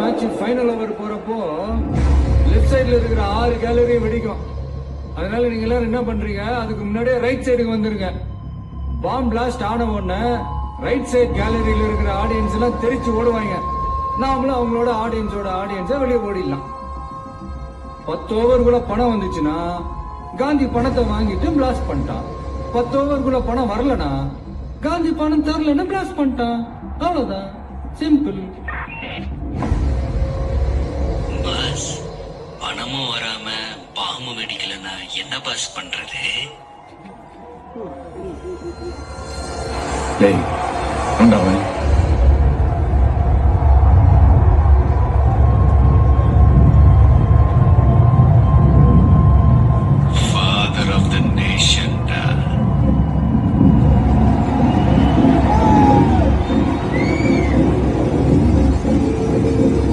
Match final over போறப்போ left சைடுல இருக்கிற 6 கேலரி வெடிக்கும். அதனால நீங்க எல்லாரும் என்ன பண்றீங்க, அதுக்கு முன்னாடியே ரைட் சைடுக்கு வந்துருங்க. பாம் பிளாஸ்ட் ஆன உடனே ரைட் சைடு கேலரியில இருக்கிற ஆடியன்ஸ் எல்லாம் தெரிச்சு ஓடுவாங்க. நாமளும் அவங்களோட ஆடியன்ஸை வெளியே ஓடிடலாம். 10 ஓவருக்குள்ள பணம் வந்துச்சுன்னா காந்தி பணத்தை வாங்கிட்டு பிளாஸ்ட் பண்ணிட்டான். 10 ஓவருக்குள்ள பணம் வரலனா காந்தி பணம் தரலன்னு பிளாஸ்ட் பண்ணிட்டான். அவ்வளவுதான், சிம்பிள். பாஸ், பணமும் வராம பாம்பு வெடிக்கலன்னா என்ன பாஸ் பண்றது? டேய், வந்தவன்